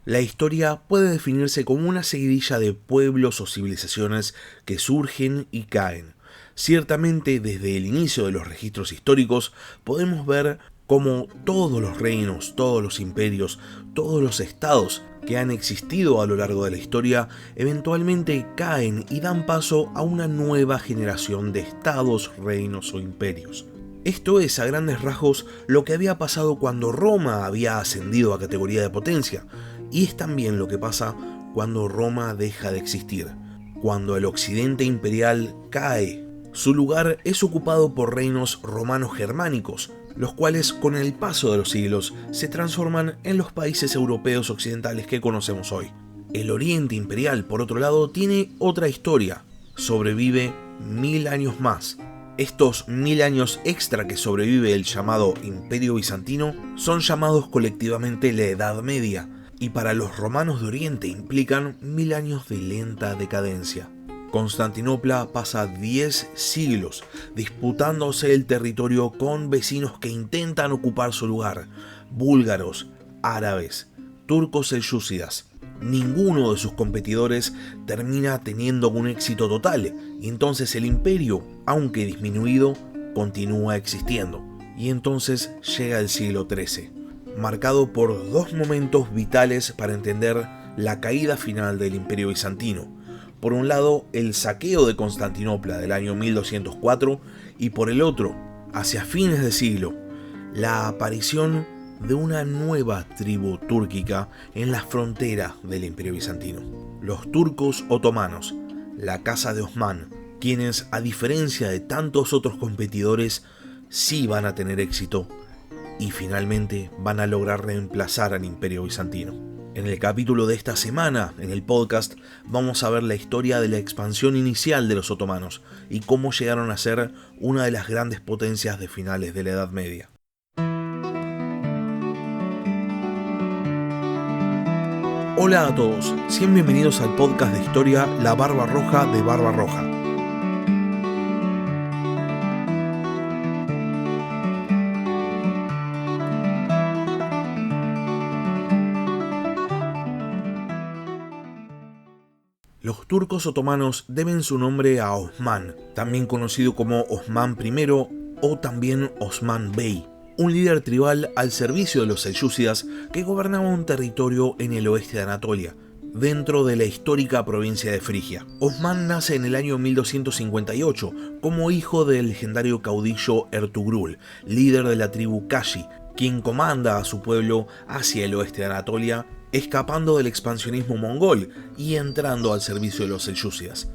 La historia puede definirse como una seguidilla de pueblos o civilizaciones que surgen y caen. Ciertamente, desde el inicio de los registros históricos, podemos ver cómo todos los reinos, todos los imperios, todos los estados que han existido a lo largo de la historia eventualmente caen y dan paso a una nueva generación de estados, reinos o imperios. Esto es, a grandes rasgos, lo que había pasado cuando Roma había ascendido a categoría de potencia, y es también lo que pasa cuando Roma deja de existir. Cuando el occidente imperial cae, su lugar es ocupado por reinos romanos germánicos, los cuales con el paso de los siglos se transforman en los países europeos occidentales que conocemos hoy. El Oriente Imperial, por otro lado, tiene otra historia. Sobrevive 1000 años más. Estos 1000 años extra que sobrevive el llamado Imperio Bizantino son llamados colectivamente la Edad Media, y para los romanos de Oriente implican 1000 años de lenta decadencia. Constantinopla pasa 10 siglos disputándose el territorio con vecinos que intentan ocupar su lugar: búlgaros, árabes, turcos selyúcidas. Ninguno de sus competidores termina teniendo un éxito total, y entonces el imperio, aunque disminuido, continúa existiendo. Y entonces llega el siglo XIII, marcado por dos momentos vitales para entender la caída final del Imperio Bizantino. Por un lado, el saqueo de Constantinopla del año 1204, y por el otro, hacia fines de siglo, la aparición de una nueva tribu túrquica en la frontera del Imperio Bizantino: los turcos otomanos, la Casa de Osmán, quienes, a diferencia de tantos otros competidores, sí van a tener éxito y finalmente van a lograr reemplazar al Imperio Bizantino. En el capítulo de esta semana, en el podcast, vamos a ver la historia de la expansión inicial de los otomanos y cómo llegaron a ser una de las grandes potencias de finales de la Edad Media. Hola a todos, sean bienvenidos al podcast de historia La Barba Roja de Barba Roja. Los turcos otomanos deben su nombre a Osman, también conocido como Osman I o también Osman Bey, un líder tribal al servicio de los selyúcidas que gobernaba un territorio en el oeste de Anatolia, dentro de la histórica provincia de Frigia. Osman nace en el año 1258 como hijo del legendario caudillo Ertugrul, líder de la tribu Kashi, quien comanda a su pueblo hacia el oeste de Anatolia, escapando del expansionismo mongol y entrando al servicio de los selyúcidas.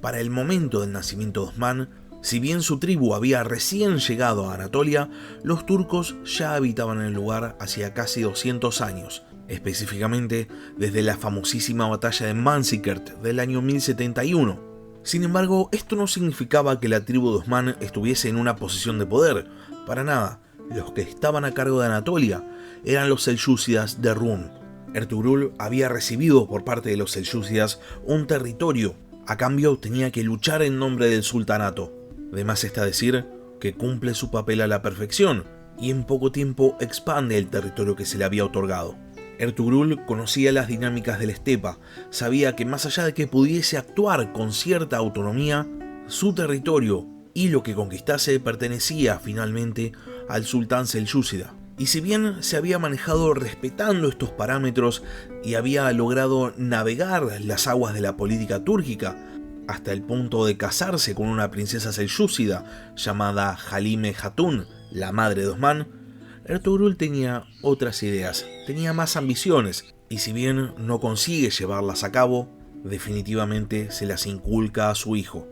Para el momento del nacimiento de Osman, si bien su tribu había recién llegado a Anatolia, los turcos ya habitaban en el lugar hacía casi 200 años, específicamente desde la famosísima batalla de Manzikert del año 1071. Sin embargo, esto no significaba que la tribu de Osman estuviese en una posición de poder, para nada. Los que estaban a cargo de Anatolia eran los selyúcidas de Rum. Ertugrul había recibido por parte de los selyúcidas un territorio. A cambio tenía que luchar en nombre del sultanato. De más está decir que cumple su papel a la perfección y en poco tiempo expande el territorio que se le había otorgado. Ertugrul conocía las dinámicas de la estepa, sabía que más allá de que pudiese actuar con cierta autonomía, su territorio y lo que conquistase pertenecía finalmente al sultán selyúcida. Y si bien se había manejado respetando estos parámetros y había logrado navegar las aguas de la política túrquica, hasta el punto de casarse con una princesa selyúcida llamada Halime Hatun, la madre de Osman, Ertugrul tenía otras ideas, tenía más ambiciones, y si bien no consigue llevarlas a cabo, definitivamente se las inculca a su hijo.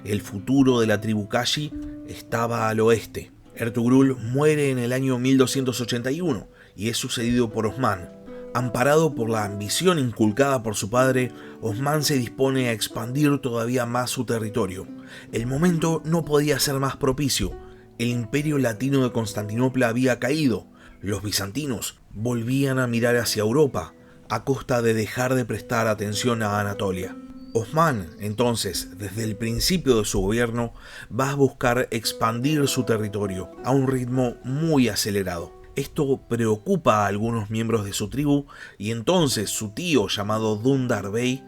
El futuro de la tribu Kashi estaba al oeste. Ertugrul muere en el año 1281 y es sucedido por Osman. Amparado por la ambición inculcada por su padre, Osman se dispone a expandir todavía más su territorio. El momento no podía ser más propicio. El imperio latino de Constantinopla había caído. Los bizantinos volvían a mirar hacia Europa, a costa de dejar de prestar atención a Anatolia. Osman, entonces, desde el principio de su gobierno, va a buscar expandir su territorio a un ritmo muy acelerado. Esto preocupa a algunos miembros de su tribu y entonces su tío, llamado Dundar Bey,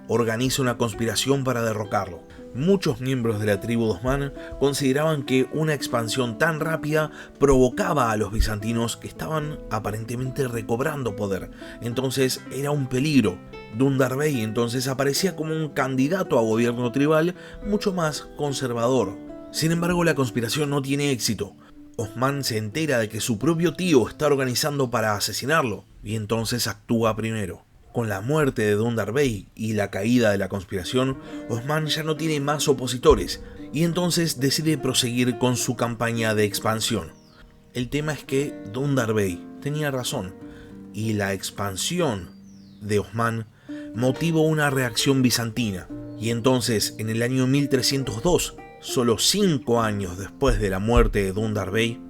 organiza una conspiración para derrocarlo. Muchos miembros de la tribu de Osman consideraban que una expansión tan rápida provocaba a los bizantinos, que estaban aparentemente recobrando poder. Entonces era un peligro. Dundar Bey entonces aparecía como un candidato a gobierno tribal mucho más conservador. Sin embargo, la conspiración no tiene éxito. Osman se entera de que su propio tío está organizando para asesinarlo y entonces actúa primero. Con la muerte de Dundar Bey y la caída de la conspiración, Osman ya no tiene más opositores y entonces decide proseguir con su campaña de expansión. El tema es que Dundar Bey tenía razón y la expansión de Osman motivó una reacción bizantina, y entonces en el año 1302, solo 5 años después de la muerte de Dundar Bey,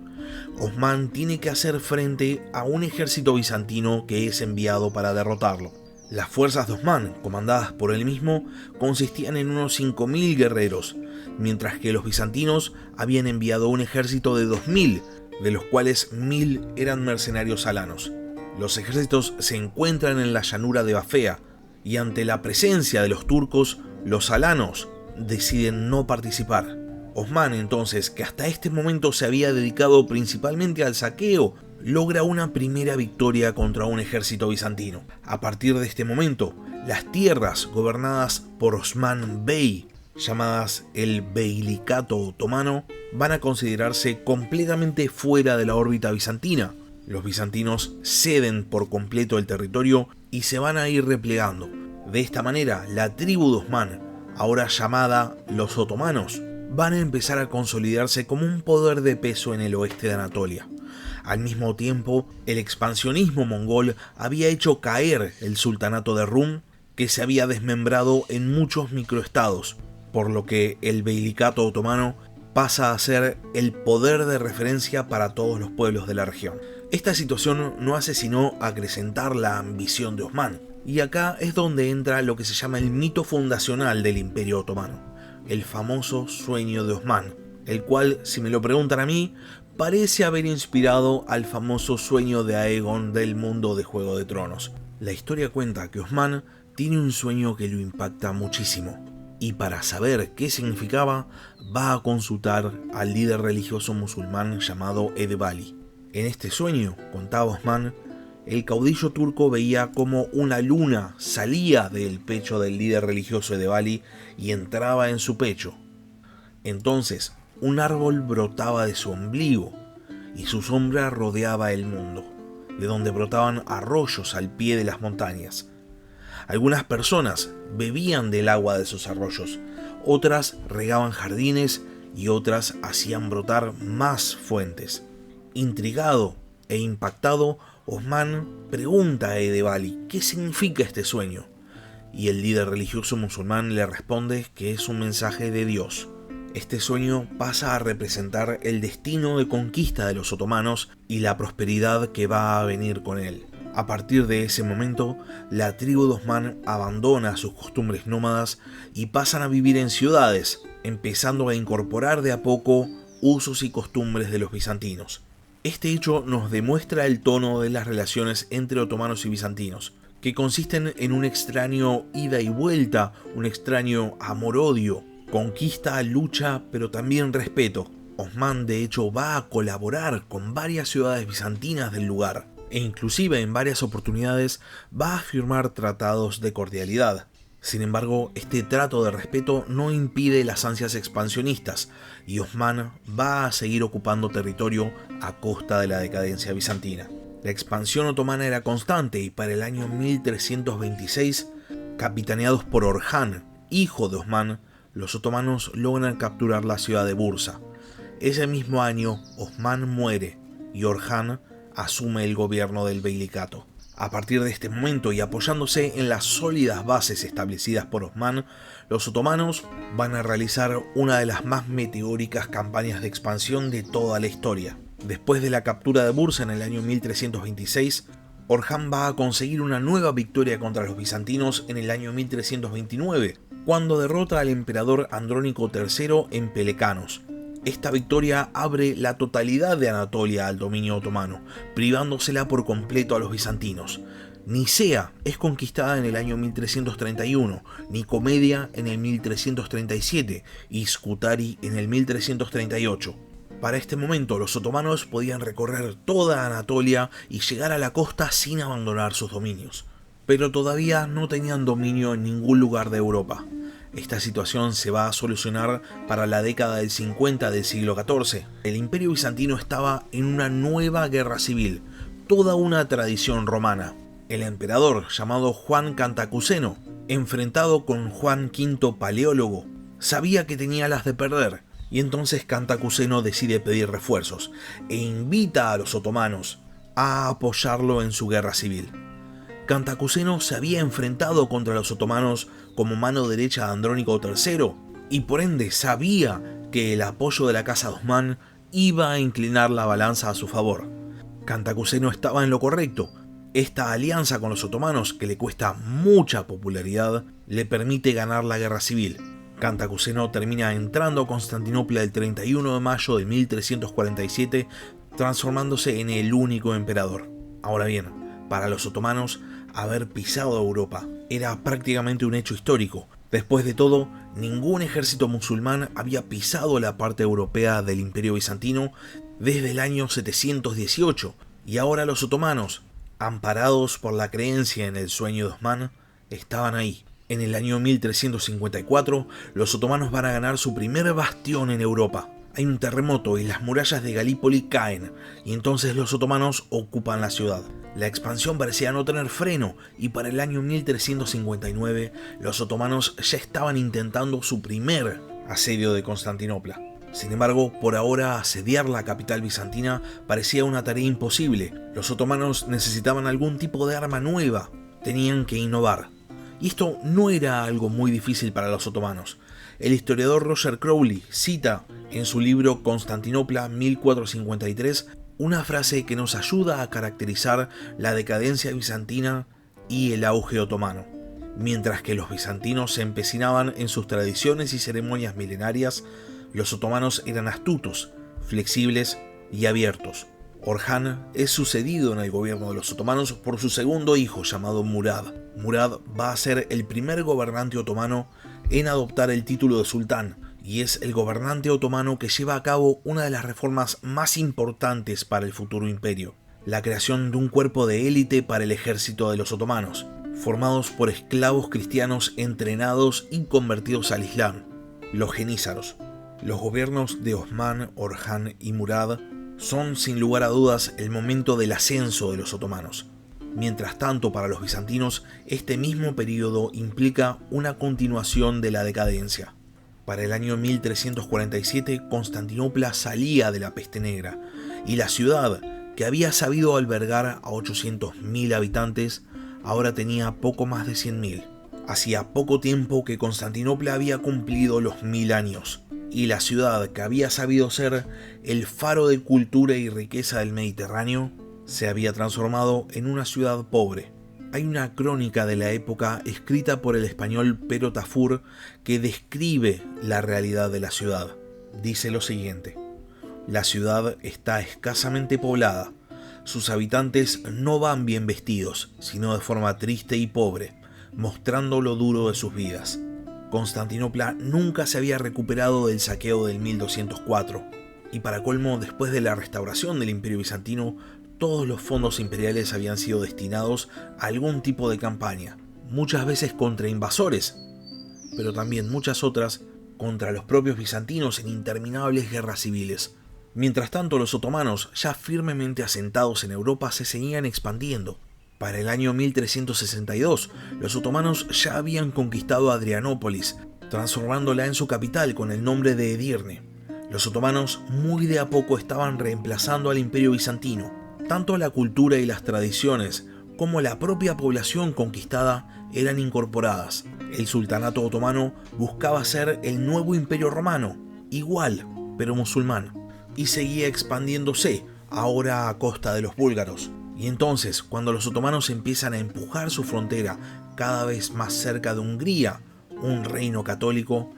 Osman tiene que hacer frente a un ejército bizantino que es enviado para derrotarlo. Las fuerzas de Osman, comandadas por él mismo, consistían en unos 5.000 guerreros, mientras que los bizantinos habían enviado un ejército de 2.000, de los cuales 1.000 eran mercenarios alanos. Los ejércitos se encuentran en la llanura de Bafea, y ante la presencia de los turcos, los alanos deciden no participar. Osman, entonces, que hasta este momento se había dedicado principalmente al saqueo, logra una primera victoria contra un ejército bizantino. A partir de este momento, las tierras gobernadas por Osman Bey, llamadas el Beylicato Otomano, van a considerarse completamente fuera de la órbita bizantina. Los bizantinos ceden por completo el territorio y se van a ir replegando. De esta manera, la tribu de Osman, ahora llamada los otomanos, van a empezar a consolidarse como un poder de peso en el oeste de Anatolia. Al mismo tiempo, el expansionismo mongol había hecho caer el sultanato de Rum, que se había desmembrado en muchos microestados, por lo que el Beylicato otomano pasa a ser el poder de referencia para todos los pueblos de la región. Esta situación no hace sino acrecentar la ambición de Osman, y acá es donde entra lo que se llama el mito fundacional del Imperio Otomano, el famoso sueño de Osman, el cual, si me lo preguntan a mí, parece haber inspirado al famoso sueño de Aegon del mundo de Juego de Tronos. La historia cuenta que Osman tiene un sueño que lo impacta muchísimo, y para saber qué significaba, va a consultar al líder religioso musulmán llamado Edebali. En este sueño, contaba Osman, el caudillo turco veía como una luna salía del pecho del líder religioso Edebali y entraba en su pecho. Entonces, un árbol brotaba de su ombligo y su sombra rodeaba el mundo, de donde brotaban arroyos al pie de las montañas. Algunas personas bebían del agua de esos arroyos, otras regaban jardines y otras hacían brotar más fuentes. Intrigado e impactado, Osman pregunta a Edebali qué significa este sueño, y el líder religioso musulmán le responde que es un mensaje de Dios. Este sueño pasa a representar el destino de conquista de los otomanos y la prosperidad que va a venir con él. A partir de ese momento, la tribu de Osman abandona sus costumbres nómadas y pasan a vivir en ciudades, empezando a incorporar de a poco usos y costumbres de los bizantinos. Este hecho nos demuestra el tono de las relaciones entre otomanos y bizantinos, que consisten en un extraño ida y vuelta, un extraño amor-odio, conquista, lucha, pero también respeto. Osman de hecho va a colaborar con varias ciudades bizantinas del lugar, e inclusive en varias oportunidades va a firmar tratados de cordialidad. Sin embargo, este trato de respeto no impide las ansias expansionistas, y Osman va a seguir ocupando territorio a costa de la decadencia bizantina. La expansión otomana era constante y para el año 1326, capitaneados por Orhan, hijo de Osman, los otomanos logran capturar la ciudad de Bursa. Ese mismo año, Osman muere y Orhan asume el gobierno del Beylicato. A partir de este momento y apoyándose en las sólidas bases establecidas por Osman, los otomanos van a realizar una de las más meteóricas campañas de expansión de toda la historia. Después de la captura de Bursa en el año 1326, Orhan va a conseguir una nueva victoria contra los bizantinos en el año 1329, cuando derrota al emperador Andrónico III en Pelecanos. Esta victoria abre la totalidad de Anatolia al dominio otomano, privándosela por completo a los bizantinos. Nicea es conquistada en el año 1331, Nicomedia en el 1337 y Scutari en el 1338. Para este momento, los otomanos podían recorrer toda Anatolia y llegar a la costa sin abandonar sus dominios. Pero todavía no tenían dominio en ningún lugar de Europa. Esta situación se va a solucionar para la década del 50 del siglo XIV. El Imperio Bizantino estaba en una nueva guerra civil, toda una tradición romana. El emperador, llamado Juan Cantacuzeno, enfrentado con Juan V Paleólogo, sabía que tenía las de perder, y entonces Cantacuzeno decide pedir refuerzos e invita a los otomanos a apoyarlo en su guerra civil. Cantacuzeno se había enfrentado contra los otomanos como mano derecha de Andrónico III y por ende sabía que el apoyo de la casa de Osman iba a inclinar la balanza a su favor. Cantacuzeno estaba en lo correcto. Esta alianza con los otomanos, que le cuesta mucha popularidad, le permite ganar la guerra civil. Cantacuzeno termina entrando a Constantinopla el 31 de mayo de 1347, transformándose en el único emperador. Ahora bien, para los otomanos, haber pisado Europa era prácticamente un hecho histórico. Después de todo, ningún ejército musulmán había pisado la parte europea del Imperio Bizantino desde el año 718, y ahora los otomanos, amparados por la creencia en el sueño de Osman, estaban ahí. En el año 1354, los otomanos van a ganar su primer bastión en Europa. Hay un terremoto y las murallas de Galípoli caen, y entonces los otomanos ocupan la ciudad. La expansión parecía no tener freno, y para el año 1359 los otomanos ya estaban intentando su primer asedio de Constantinopla. Sin embargo, por ahora asediar la capital bizantina parecía una tarea imposible. Los otomanos necesitaban algún tipo de arma nueva, tenían que innovar. Y esto no era algo muy difícil para los otomanos. El historiador Roger Crowley cita en su libro Constantinopla 1453 una frase que nos ayuda a caracterizar la decadencia bizantina y el auge otomano. Mientras que los bizantinos se empecinaban en sus tradiciones y ceremonias milenarias, los otomanos eran astutos, flexibles y abiertos. Orhan es sucedido en el gobierno de los otomanos por su segundo hijo llamado Murad. Murad va a ser el primer gobernante otomano en adoptar el título de sultán, y es el gobernante otomano que lleva a cabo una de las reformas más importantes para el futuro imperio: la creación de un cuerpo de élite para el ejército de los otomanos, formados por esclavos cristianos entrenados y convertidos al Islam, los genízaros. Los gobiernos de Osman, Orhan y Murad son sin lugar a dudas el momento del ascenso de los otomanos. Mientras tanto, para los bizantinos, este mismo periodo implica una continuación de la decadencia. Para el año 1347, Constantinopla salía de la peste negra, y la ciudad, que había sabido albergar a 800.000 habitantes, ahora tenía poco más de 100.000. Hacía poco tiempo que Constantinopla había cumplido los 1000 años, y la ciudad que había sabido ser el faro de cultura y riqueza del Mediterráneo se había transformado en una ciudad pobre. Hay una crónica de la época escrita por el español Pero Tafur que describe la realidad de la ciudad. Dice lo siguiente: la ciudad está escasamente poblada, sus habitantes no van bien vestidos, sino de forma triste y pobre, mostrando lo duro de sus vidas. Constantinopla nunca se había recuperado del saqueo del 1204, y para colmo, después de la restauración del Imperio Bizantino, todos los fondos imperiales habían sido destinados a algún tipo de campaña, muchas veces contra invasores, pero también muchas otras contra los propios bizantinos en interminables guerras civiles. Mientras tanto, los otomanos, ya firmemente asentados en Europa, se seguían expandiendo. Para el año 1362, los otomanos ya habían conquistado Adrianópolis, transformándola en su capital con el nombre de Edirne. Los otomanos muy de a poco estaban reemplazando al Imperio Bizantino. Tanto la cultura y las tradiciones como la propia población conquistada eran incorporadas. El sultanato otomano buscaba ser el nuevo imperio romano, igual, pero musulmán, y seguía expandiéndose, ahora a costa de los búlgaros. Y entonces, cuando los otomanos empiezan a empujar su frontera cada vez más cerca de Hungría, un reino católico,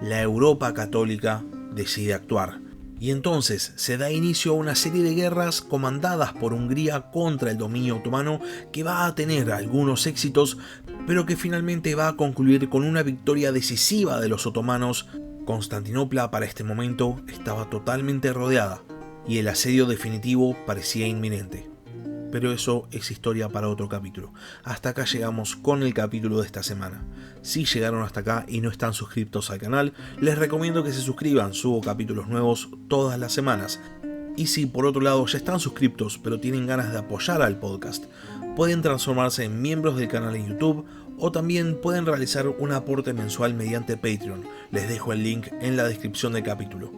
la Europa católica decide actuar. Y entonces se da inicio a una serie de guerras comandadas por Hungría contra el dominio otomano, que va a tener algunos éxitos, pero que finalmente va a concluir con una victoria decisiva de los otomanos. Constantinopla para este momento estaba totalmente rodeada y el asedio definitivo parecía inminente. Pero eso es historia para otro capítulo. Hasta acá llegamos con el capítulo de esta semana. Si llegaron hasta acá y no están suscriptos al canal, les recomiendo que se suscriban, subo capítulos nuevos todas las semanas. Y si por otro lado ya están suscriptos pero tienen ganas de apoyar al podcast, pueden transformarse en miembros del canal en YouTube o también pueden realizar un aporte mensual mediante Patreon. Les dejo el link en la descripción del capítulo.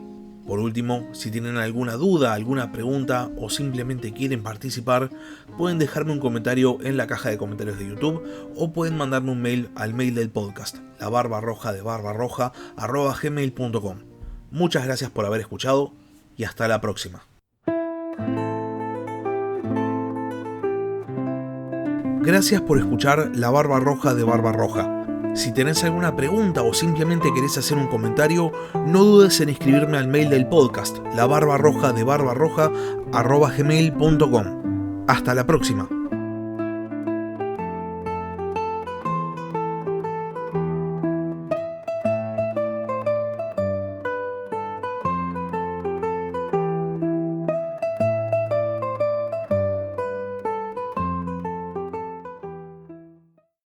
Por último, si tienen alguna duda, alguna pregunta o simplemente quieren participar, pueden dejarme un comentario en la caja de comentarios de YouTube o pueden mandarme un mail al mail del podcast, labarbarroja@gmail.com. Muchas gracias por haber escuchado y hasta la próxima. Gracias por escuchar La Barba Roja de Barbarroja. Si tenés alguna pregunta o simplemente querés hacer un comentario, no dudes en escribirme al mail del podcast, labarbarroja@gmail.com. Hasta la próxima.